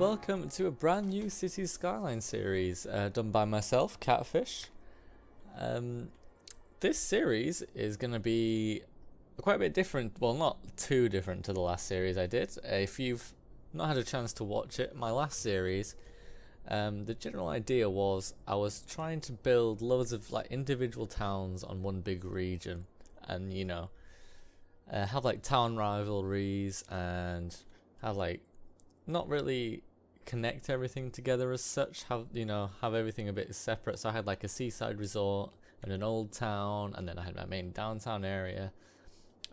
welcome to a brand new City Skylines series done by myself, Catfish. This series is going to be quite a bit different, well, not too different to the last series I did. If you've not had a chance to watch it, my last series, the general idea was I was trying to build loads of like individual towns on one big region, and have like town rivalries and have like not really connect everything together as such, have everything a bit separate. So I had like a seaside resort and an old town, and then I had my main downtown area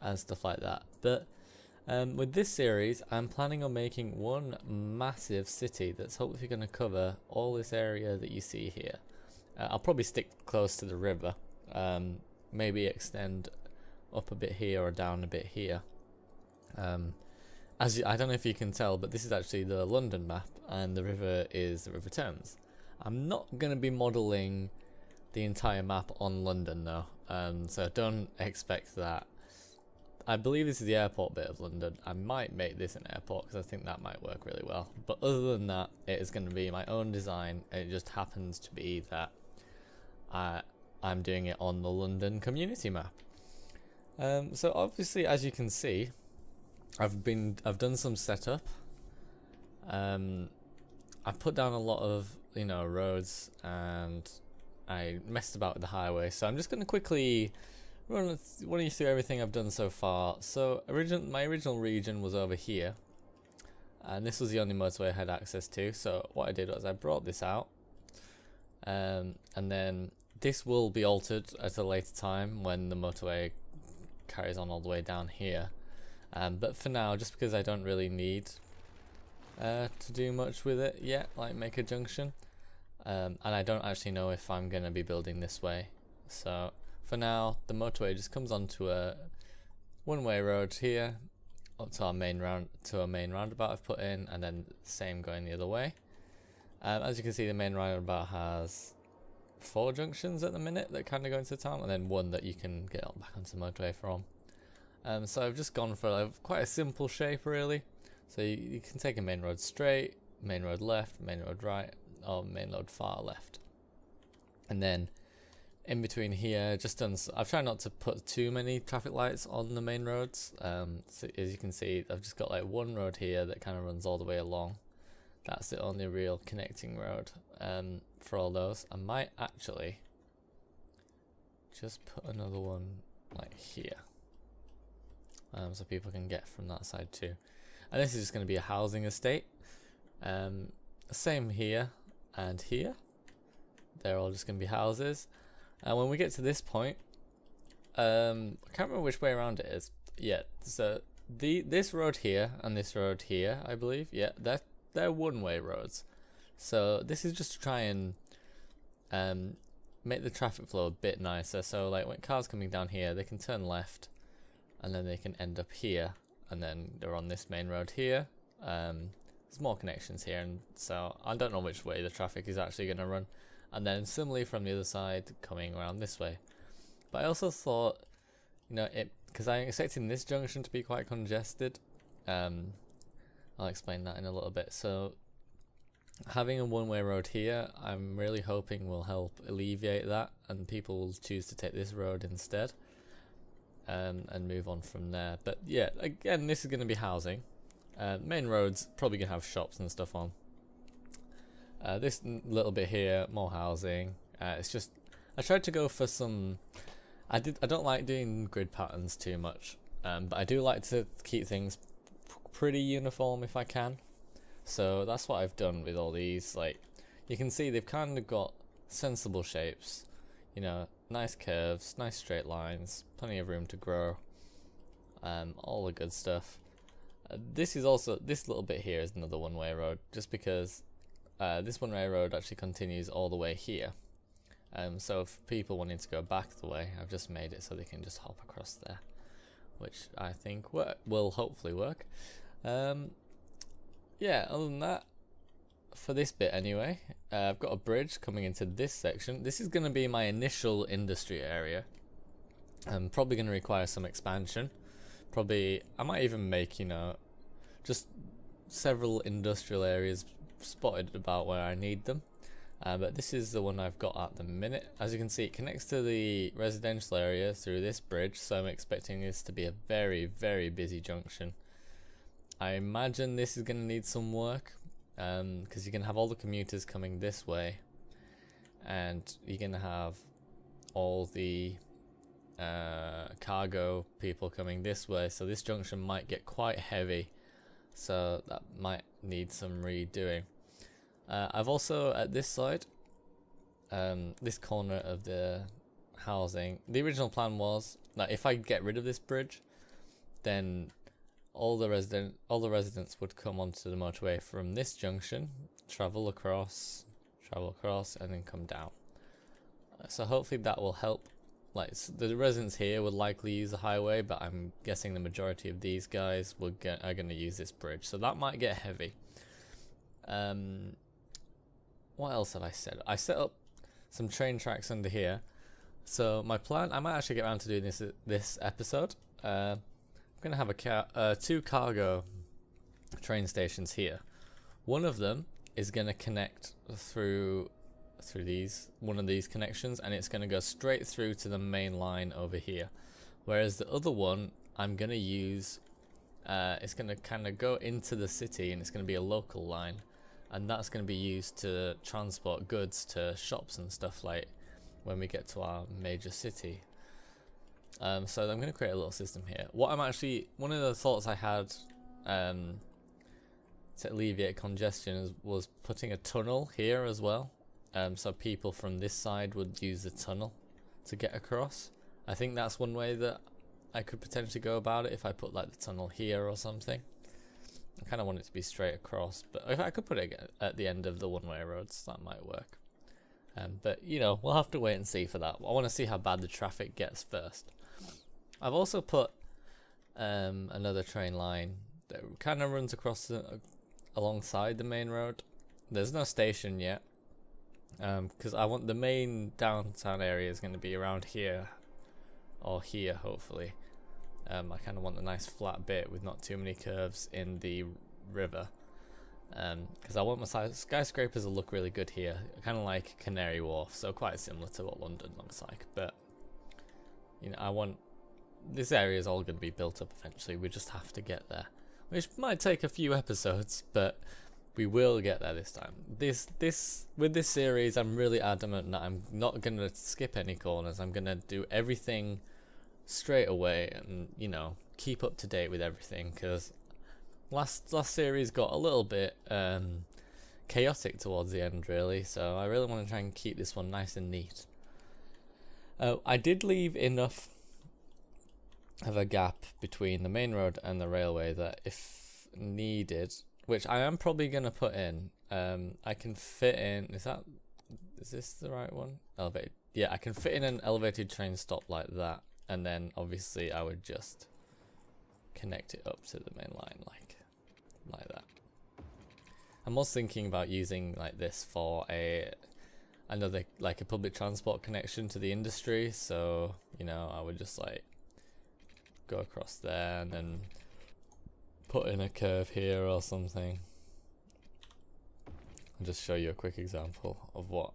and stuff like that. But with this series I'm planning on making one massive city that's hopefully going to cover all this area that you see here. I'll probably stick close to the river, maybe extend up a bit here or down a bit here. I don't know if you can tell, but this is actually the London map, and the river is the River Thames. I'm not going to be modelling the entire map on London though, so don't expect that. I believe this is the airport bit of London. I might make this an airport because I think that might work really well. But other than that, it is going to be my own design. It just happens to be that I'm doing it on the London community map. So obviously, as you can see, I've done some setup. I've put down a lot of roads, and I messed about with the highway. So I'm just going to quickly run you through everything I've done so far. So my original region was over here, and this was the only motorway I had access to. So what I did was I brought this out, and then this will be altered at a later time when the motorway carries on all the way down here. But for now, just because I don't really need to do much with it yet, like make a junction, and I don't actually know if I'm going to be building this way. So for now, the motorway just comes onto a one-way road here up to our main roundabout I've put in, and then same going the other way. As you can see, the main roundabout has 4 junctions at the minute that kind of go into town, and then one that you can get back onto the motorway from. So I've just gone for quite a simple shape really. So you can take a main road straight, main road left, main road right, or main road far left. And then in between here, I've tried not to put too many traffic lights on the main roads. So as you can see, I've just got like one road here that kind of runs all the way along. That's the only real connecting road for all those. I might actually just put another one like here. So people can get from that side too. And this is just going to be a housing estate. Same here and here. They're all just going to be houses. And when we get to this point, I can't remember which way around it is yet. So this road here and this road here, I believe, yeah, they're one-way roads. So this is just to try and make the traffic flow a bit nicer. So like when cars coming down here, they can turn left, and then they can end up here, and then they're on this main road here. There's more connections here, and so I don't know which way the traffic is actually going to run. And then similarly from the other side, coming around this way. But I also thought, because I'm expecting this junction to be quite congested. I'll explain that in a little bit. So having a one-way road here, I'm really hoping will help alleviate that, and people will choose to take this road instead. And move on from there. But yeah, again, this is going to be housing. Main roads probably going to have shops and stuff on. This little bit here, more housing. It's just, I tried to go for some, I don't like doing grid patterns too much, but I do like to keep things pretty uniform if I can. So that's what I've done with all these. Like, you can see they've kind of got sensible shapes, nice curves, nice straight lines, plenty of room to grow, all the good stuff. This little bit here is another one-way road, just because this one-way road actually continues all the way here. So if people wanting to go back the way, I've just made it so they can just hop across there, which I think will hopefully work. Yeah, other than that, for this bit anyway, I've got a bridge coming into this section. This is going to be my initial industry area. I'm probably going to require some expansion. I might even make, just several industrial areas spotted about where I need them. But this is the one I've got at the minute. As you can see, it connects to the residential area through this bridge, so I'm expecting this to be a very, very busy junction. I imagine this is going to need some work, because you're going to have all the commuters coming this way, and you're going to have all the cargo people coming this way, so this junction might get quite heavy, so that might need some redoing. I've also, at this side, this corner of the housing, the original plan was that if I get rid of this bridge, then all the residents would come onto the motorway from this junction, travel across, and then come down. So hopefully that will help. Like, the residents here would likely use the highway, but I'm guessing the majority of these guys are going to use this bridge, so that might get heavy. What else have I said? I set up some train tracks under here. So my plan, I might actually get around to doing this episode. I'm going to have two cargo train stations here. One of them is going to connect through one of these connections, and it's going to go straight through to the main line over here. Whereas the other one, I'm going to use, it's going to kind of go into the city, and it's going to be a local line. And that's going to be used to transport goods to shops and stuff, like when we get to our major city. So I'm going to create a little system here. One of the thoughts I had to alleviate congestion was putting a tunnel here as well. So people from this side would use the tunnel to get across. I think that's one way that I could potentially go about it, if I put like the tunnel here or something. I kind of want it to be straight across, but if I could put it at the end of the one-way roads, that might work. But you know, we'll have to wait and see for that. I want to see how bad the traffic gets first. I've also put another train line that kind of runs across alongside the main road. There's no station yet, because I want the main downtown area is going to be around here or here, hopefully. I kind of want a nice flat bit with not too many curves in the river, because I want my skyscrapers to look really good here, kind of like Canary Wharf, so quite similar to what London looks like. But you know, this area is all going to be built up eventually. We just have to get there, which might take a few episodes, but we will get there this time. With this series, I'm really adamant that I'm not going to skip any corners. I'm going to do everything straight away, and you know, keep up to date with everything, because last series got a little bit chaotic towards the end, really, so I really want to try and keep this one nice and neat. I did leave enough of a gap between the main road and the railway that if needed, which I am probably going to put in, I can fit in, is this the right one? Elevated. Yeah, I can fit in an elevated train stop like that. And then obviously I would just connect it up to the main line like that. I'm also thinking about using like this for another like a public transport connection to the industry. So, you know, I would just like go across there and then put in a curve here or something. I'll just show you a quick example of what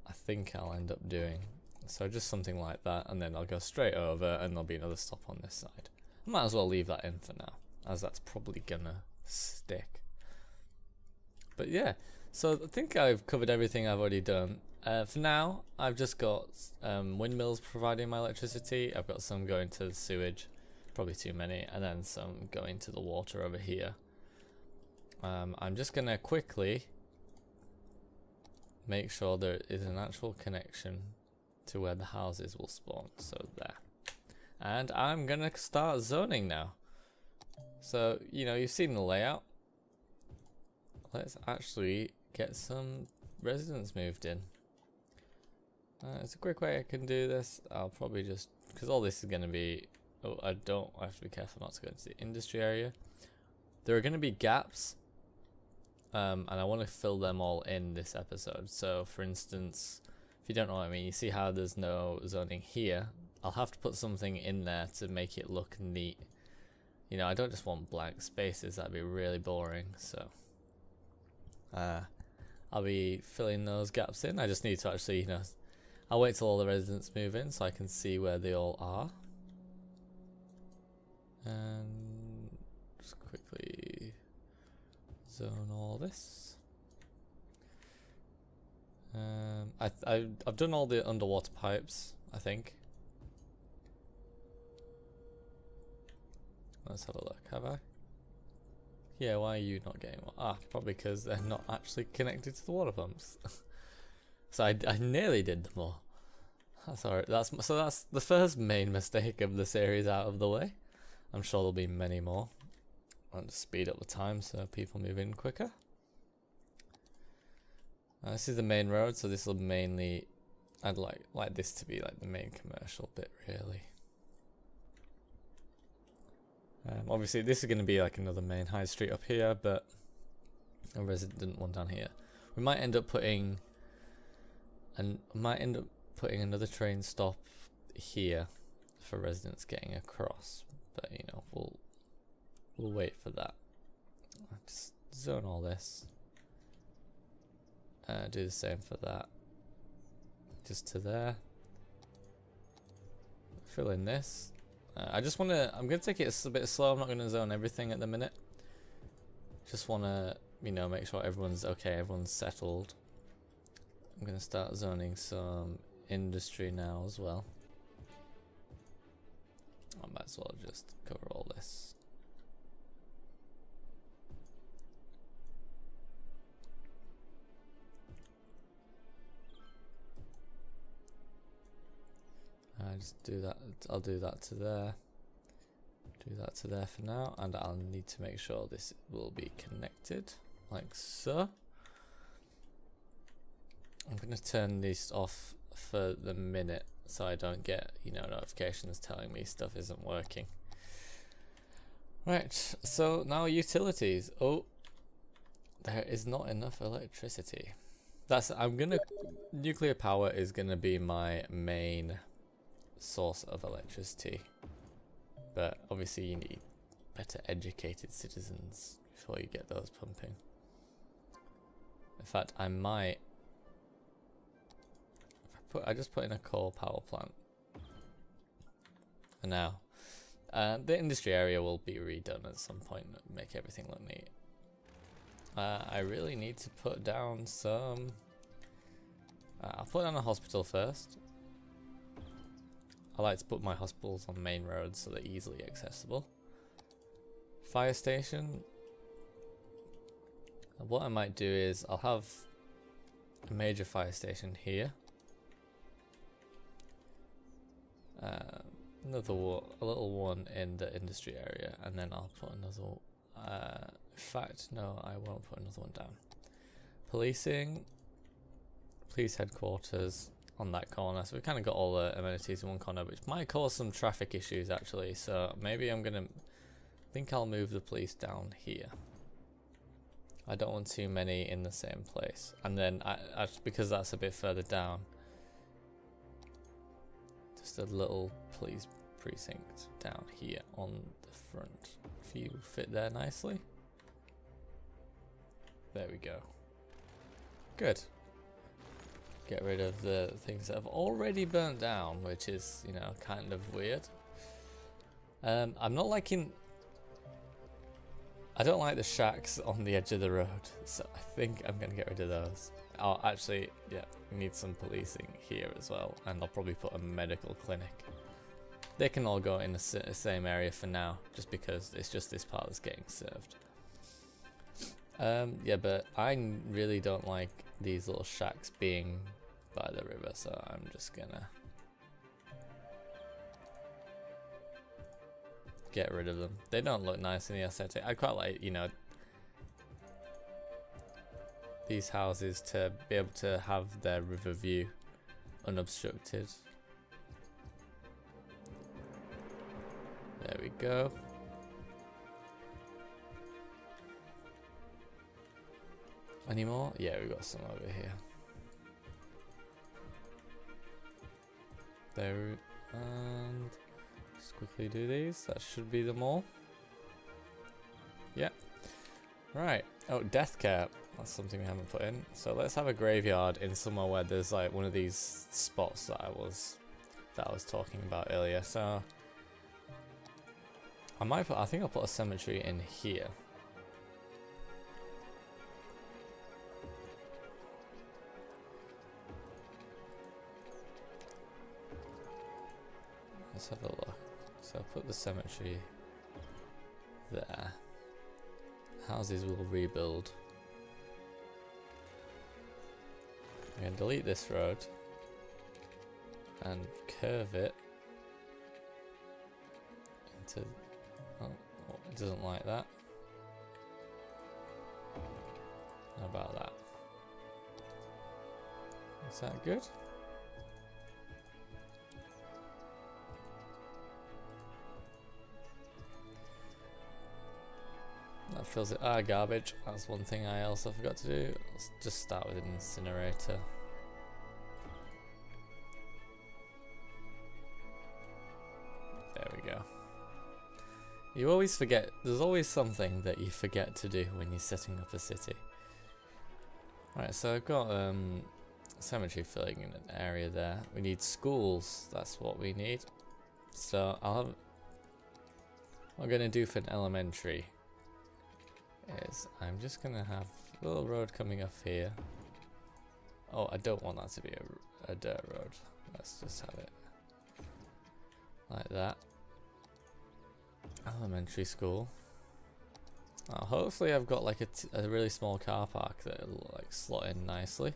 I think I'll end up doing. So just something like that, and then I'll go straight over and there'll be another stop on this side. I might as well leave that in for now, as that's probably gonna stick. But yeah, so I think I've covered everything I've already done. For now, I've just got windmills providing my electricity. I've got some going to the sewage, probably too many, and then some going to the water over here. I'm just gonna quickly make sure there is an actual connection to where the houses will spawn, so there. And I'm gonna start zoning now. So, you know, you've seen the layout. Let's actually get some residents moved in. It's a quick way I can do this. I'll probably just, because all this is gonna be, I have to be careful not to go into the industry area. There are gonna be gaps, and I want to fill them all in this episode. So for instance, if you don't know what I mean, you see how there's no zoning here. I'll have to put something in there to make it look neat. You know, I don't just want blank spaces, that'd be really boring. So I'll be filling those gaps in. I just need to actually, you know, I'll wait till all the residents move in so I can see where they all are. And just quickly zone all this. I've done all the underwater pipes, I think. Let's have a look, have I? Yeah, why are you not getting one? Ah, probably because they're not actually connected to the water pumps. So I nearly did them all. That's alright. That's the first main mistake of the series out of the way. I'm sure there'll be many more. I'll just speed up the time so people move in quicker. This is the main road, so this will mainly, I'd like this to be like the main commercial bit, really. Obviously this is going to be like another main high street up here, but a resident one down here. We might end up putting another train stop here for residents getting across, but you know, we'll wait for that. Just zone all this. Do the same for that. Just to there. Fill in this. I'm gonna take it a bit slow. I'm not gonna zone everything at the minute. Just wanna, you know, make sure everyone's okay, everyone's settled. I'm gonna start zoning some industry now as well. I might as well just cover all this. Just do that. I'll do that to there. Do that to there for now, and I'll need to make sure this will be connected like so. I'm going to turn these off for the minute so I don't get, you know, notifications telling me stuff isn't working. Right, so now utilities. Oh, there is not enough electricity. Nuclear power is gonna be my main source of electricity, but obviously you need better educated citizens before you get those pumping. In fact, I might, I just put in a coal power plant for now. The industry area will be redone at some point, make everything look neat. I really need to put down some, I'll put down a hospital first. I like to put my hospitals on main roads so they're easily accessible. Fire station. What I might do is I'll have a major fire station here. A little one in the industry area, and then I'll put another. In fact, no, I won't put another one down. Policing, police headquarters on that corner. So we kind of got all the amenities in one corner, which might cause some traffic issues actually. So maybe I'm gonna think I'll move the police down here. I don't want too many in the same place, and then because that's a bit further down, just a little police precinct down here on the front. If you fit there nicely. There we go. Good. Get rid of the things that have already burnt down, which is, you know, kind of weird. I'm not liking... I don't like the shacks on the edge of the road, so I think I'm going to get rid of those. Oh, actually, yeah, we need some policing here as well, and I'll probably put a medical clinic. They can all go in the same area for now, just because it's just this part that's getting served. Yeah, but I really don't like these little shacks being by the river, so I'm just gonna get rid of them. They don't look nice in the aesthetic. I quite like, you know, these houses to be able to have their river view unobstructed. There we go. Any more? Yeah, we got some over here. There, and just quickly do these. That should be them all. Yeah. Right. Oh, death care. That's something we haven't put in. So let's have a graveyard in somewhere where there's like one of these spots that I was talking about earlier. So I think I'll put a cemetery in here. Let's have a look. So I'll put the cemetery there. Houses will rebuild. I'm going to delete this road and curve it into... Oh, it doesn't like that. How about that? Is that good? That fills it. Garbage. That's one thing I also forgot to do. Let's just start with an incinerator. There we go. You always forget. There's always something that you forget to do when you're setting up a city. Right, so I've got cemetery filling in an area there. We need schools. That's what we need. So I'll have. What I'm gonna do for an elementary is I'm just gonna have a little road coming off here. Oh, I don't want that to be a dirt road. Let's just have it like that. Elementary school. Oh, hopefully I've got like a really small car park that'll like slot in nicely.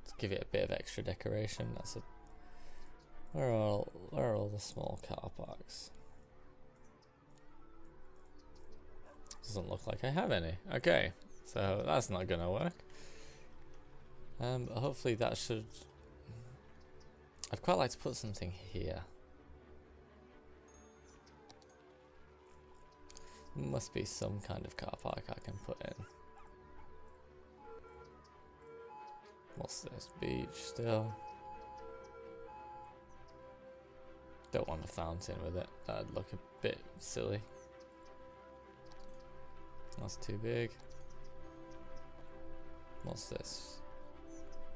Let's give it a bit of extra decoration. That's a where are all the small car parks? Doesn't look like I have any. Okay, so that's not gonna work. But hopefully that should. I'd quite like to put something here. Must be some kind of car park I can put in. What's this? Beach still. Don't want a fountain with it. That'd look a bit silly. That's too big. What's this?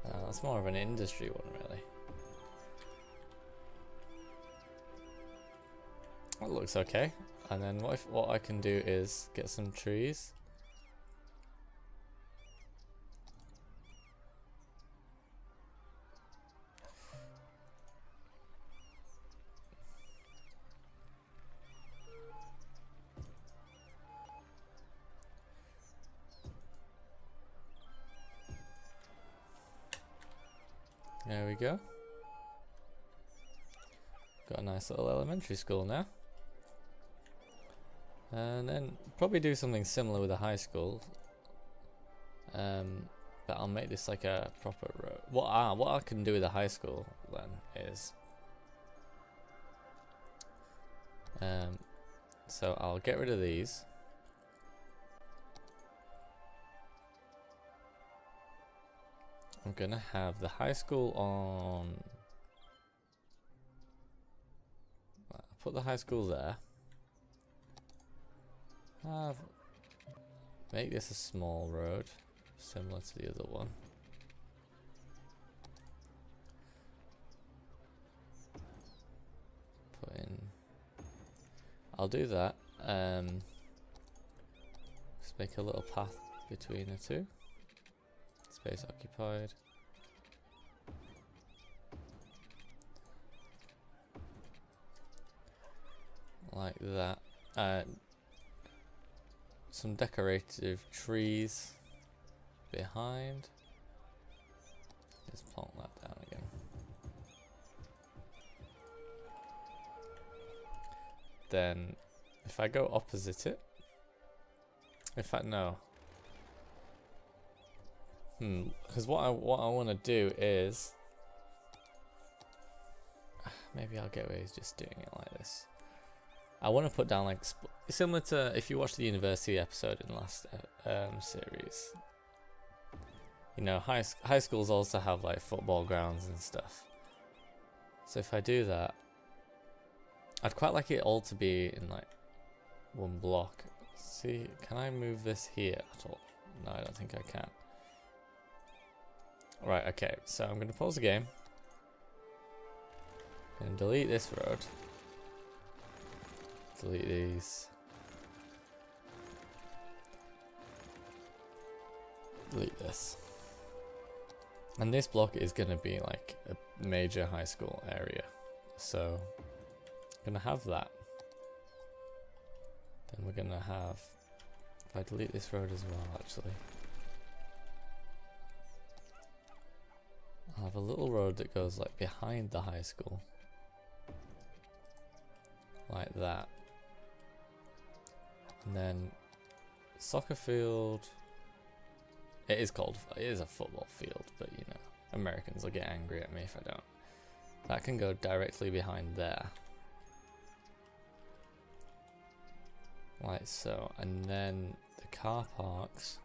That's more of an industry one, really. That looks okay. And then what I can do is get some trees. There we go. Got a nice little elementary school now. And then probably do something similar with a high school. But I'll make this like a proper road. What I can do with a high school then is so I'll get rid of these. I'm gonna have the high school on. I'll put the high school there. Make this a small road, similar to the other one. Put in. I'll do that. Just make a little path between the two. Space occupied. Like that. Some decorative trees behind. Just plonk that down again. Then, if I go opposite it, in fact, no. Because what I want to do is, maybe I'll get away with just doing it like this. I want to put down like similar to if you watched the university episode in the last series. You know, high schools also have like football grounds and stuff. So if I do that, I'd quite like it all to be in like one block. See, can I move this here at all? No, I don't think I can. Right, okay, so I'm going to pause the game. And delete this road. Delete these. Delete this. And this block is going to be like a major high school area. So, I'm going to have that. Then we're going to have, if I delete this road as well actually. I'll have a little road that goes like behind the high school. Like that. And then soccer field. It is a football field, but you know, Americans will get angry at me if I don't. That can go directly behind there. Like so. And then the car parks.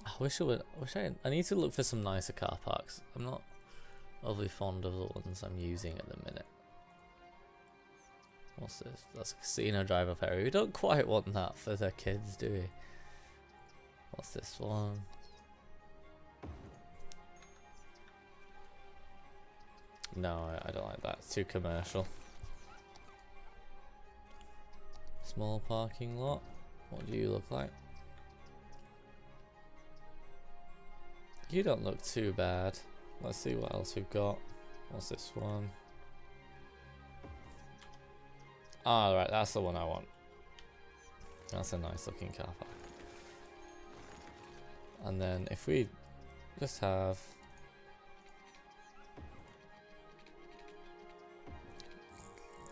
I need to look for some nicer car parks. I'm not overly fond of the ones I'm using at the minute. What's this? That's a casino drive-up area. We don't quite want that for the kids, do we? What's this one? No, I don't like that. It's too commercial. Small parking lot. What do you look like? You don't look too bad. Let's see what else we've got. What's this one? Ah, right, that's the one I want. That's a nice looking car park. And then if we just have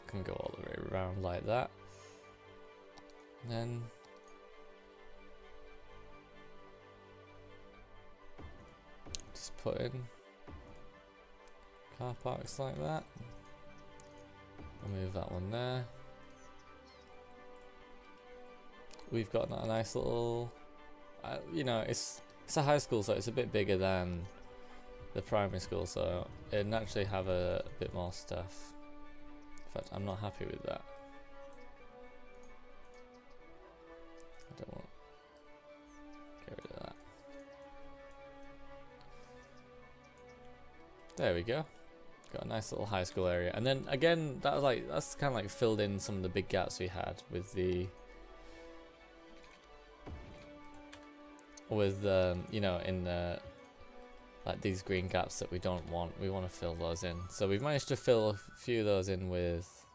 can go all the way around like that. And then just put in car parks like that. I'll move that one there. We've got a nice little, you know, it's a high school, so it's a bit bigger than the primary school, so it naturally have a bit more stuff. In fact, I'm not happy with that. I don't want to get rid of that. There we go. Got a nice little high school area, and then again, that's kind of like filled in some of the big gaps we had with the. You know, in the like these green gaps that we don't want, we want to fill those in. So we've managed to fill a few of those in with,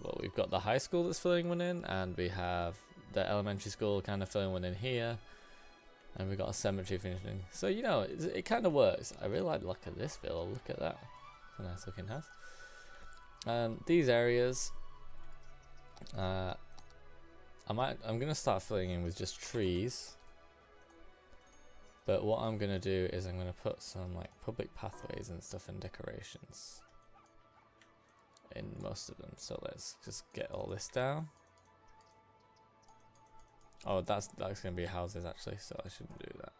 well, we've got the high school that's filling one in, and we have the elementary school kind of filling one in here, and we've got a cemetery finishing. So you know, it kind of works. I really like the look at this villa. Look at that, it's a nice looking house. These areas, I'm gonna start filling in with just trees. But what I'm going to do is I'm going to put some like public pathways and stuff and decorations in most of them. So let's just get all this down. Oh, that's going to be houses actually, so I shouldn't do that.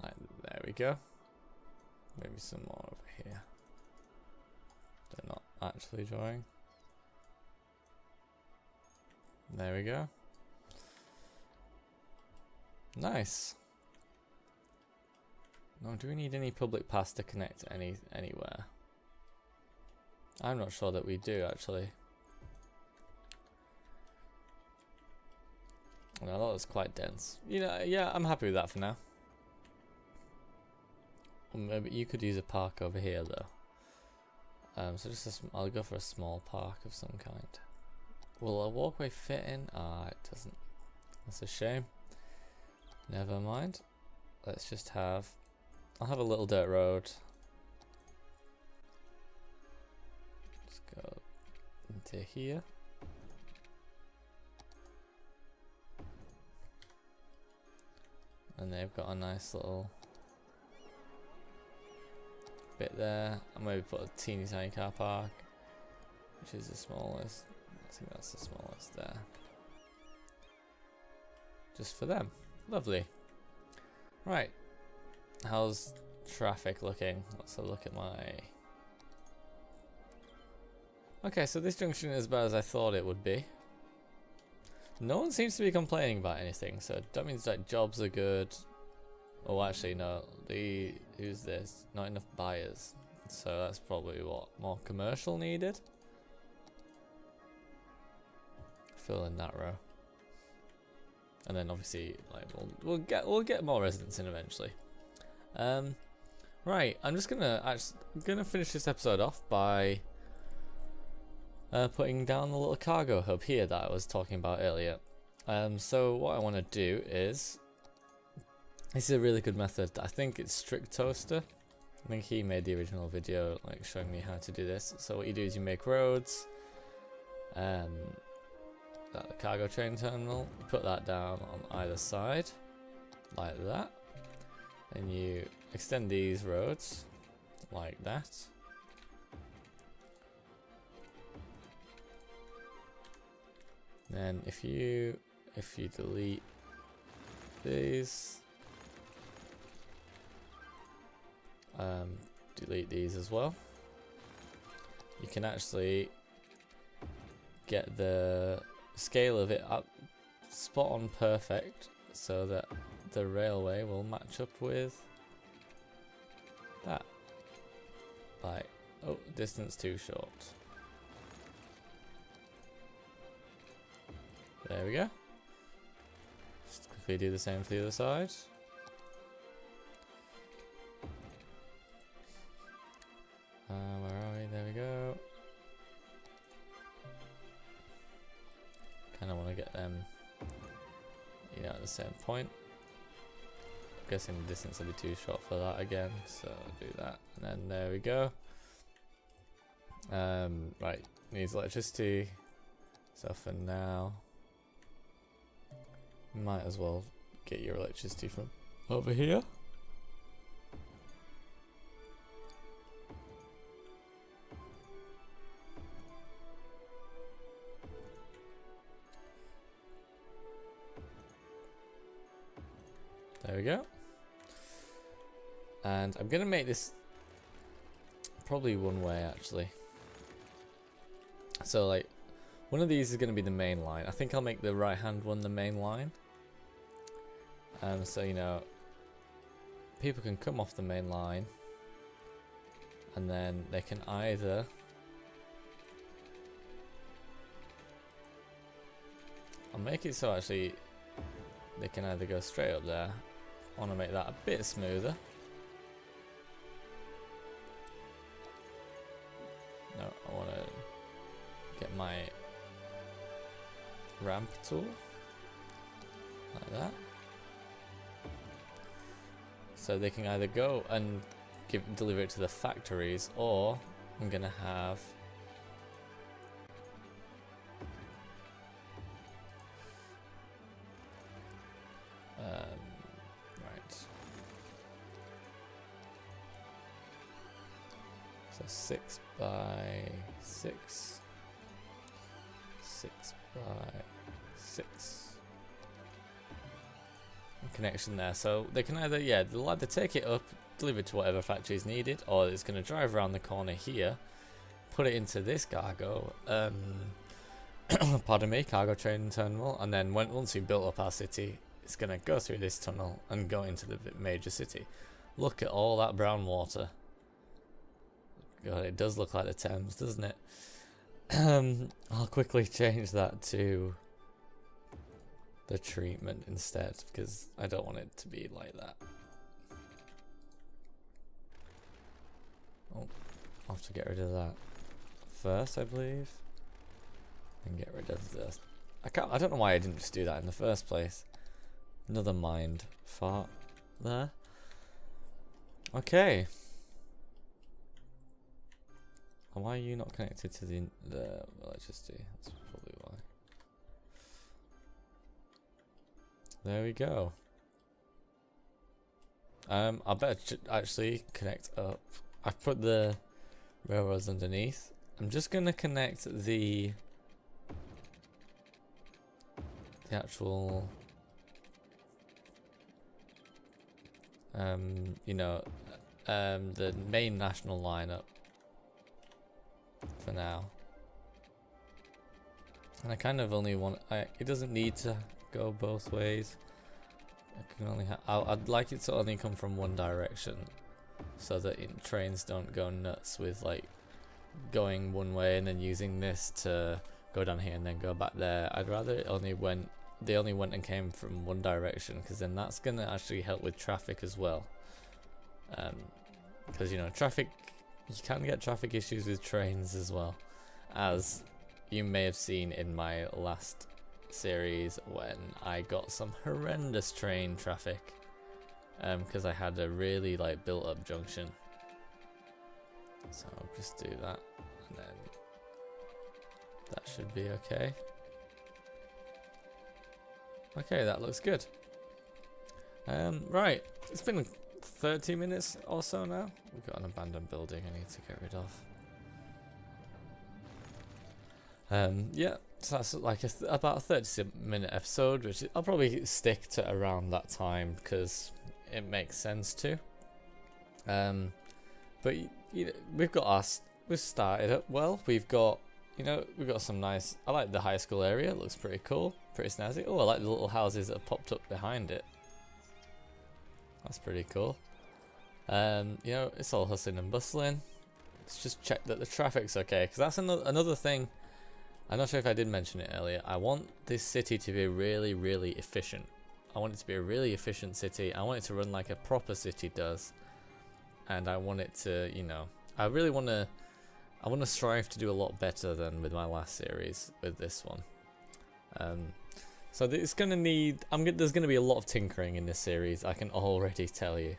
Like, there we go. Maybe some more over here. They're not actually drawing. There we go. Nice. Now, do we need any public paths to connect anywhere? I'm not sure that we do actually. No, that was quite dense. You know, yeah, I'm happy with that for now. Or maybe you could use a park over here though. So just I'll go for a small park of some kind. Will a walkway fit in? Ah, it doesn't. That's a shame. Never mind. Let's just have, I'll have a little dirt road. Just go into here. And they've got a nice little bit there. I'll maybe put a teeny tiny car park, which is the smallest. I think that's the smallest there. Just for them. Lovely. Right. How's traffic looking? Let's have a look at my Okay, so this junction is as bad as I thought it would be. No one seems to be complaining about anything, so that means that jobs are good. Oh, actually, no. Who's this? Not enough buyers. So that's probably what, more commercial needed. Fill in that row, and then obviously, like we'll get more residents in eventually. Right, I'm gonna finish this episode off by putting down the little cargo hub here that I was talking about earlier. So what I want to do is, this is a really good method. I think it's Strict Toaster. I think he made the original video like showing me how to do this. So what you do is you make roads, the cargo train terminal, you put that down on either side like that, and you extend these roads like that. Then if you delete these, delete these as well, you can actually get the scale of it up spot on perfect so that the railway will match up with that. Like, oh, distance too short. There we go. Just quickly do the same for the other side. Where are we? There we go. Kind of want to get them, you know, at the same point. I'm guessing the distance will be too short for that again, so I'll do that. And then there we go. Right, needs electricity. So for now, might as well get your electricity from over here. There we go. And I'm gonna make this probably one way actually. So like, one of these is gonna be the main line. I think I'll make the right hand one the main line. So you know, people can come off the main line, and then they can either I'll make it so actually they can either go straight up there. I want to make that a bit smoother. No, I want to get my ramp tool like that. So they can either go and deliver it to the factories, or I'm going to have right. So 6 by 6, 6 by 6. Connection there, so they can either, yeah, they'll either take it up, deliver it to whatever factory is needed, or it's going to drive around the corner here, put it into this cargo, pardon me, cargo train terminal, and then once we've built up our city, it's going to go through this tunnel and go into the major city. Look at all that brown water. God, it does look like the Thames, doesn't it? I'll quickly change that to the treatment instead, because I don't want it to be like that. Oh, I'll have to get rid of that first, I believe, and get rid of this. I don't know why I didn't just do that in the first place. Another mind fart there. Okay. Why are you not connected to the electricity? That's probably why. There we go. I better actually connect up. I've put the railroads underneath. I'm just gonna connect the actual you know, the main national line up for now. And I kind of only want, it doesn't need to go both ways. I can only I'd like it to only come from one direction, so that trains don't go nuts with like going one way and then using this to go down here and then go back there. I'd rather they only went and came from one direction, because then that's gonna actually help with traffic as well. Because you know, traffic, you can get traffic issues with trains as well, as you may have seen in my last series when I got some horrendous train traffic, because I had a really like built up junction. So I'll just do that, and then that should be okay. Okay, that looks good. Right, it's been 30 minutes or so now. We've got an abandoned building I need to get rid of. Yeah, so that's like about a 30-minute episode, which I'll probably stick to around that time because it makes sense to. But you know, we've started it well. We've got some nice. I like the high school area. It looks pretty cool, pretty snazzy. Oh, I like the little houses that have popped up behind it. That's pretty cool. You know, it's all hustling and bustling. Let's just check that the traffic's okay, because that's another thing. I'm not sure if I did mention it earlier. I want this city to be really, really efficient. I want it to be a really efficient city. I want it to run like a proper city does. And I want it to, you know, I want to strive to do a lot better than with my last series with this one. So it's going to need, there's going to be a lot of tinkering in this series, I can already tell you.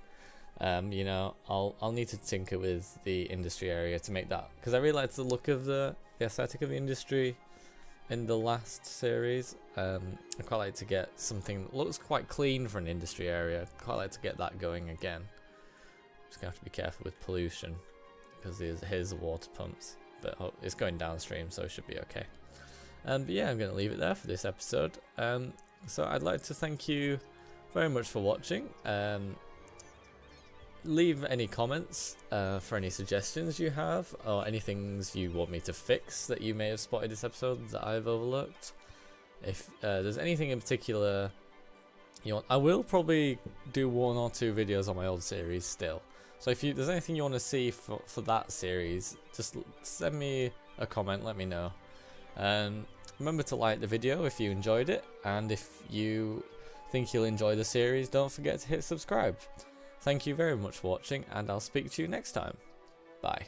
You know, I'll need to tinker with the industry area to make that, because I really liked the look of the aesthetic of the industry in the last series. I quite like to get something that looks quite clean for an industry area. Quite like to get that going again. Just gonna have to be careful with pollution, because here's the water pumps, but it's going downstream, so it should be okay. But yeah, I'm gonna leave it there for this episode. So I'd like to thank you very much for watching. Leave any comments for any suggestions you have, or any things you want me to fix that you may have spotted this episode that I've overlooked. If there's anything in particular you want, I will probably do 1 or 2 videos on my old series still. So if there's anything you want to see for that series, just send me a comment, let me know. Remember to like the video if you enjoyed it, and if you think you'll enjoy the series, don't forget to hit subscribe. Thank you very much for watching, and I'll speak to you next time. Bye.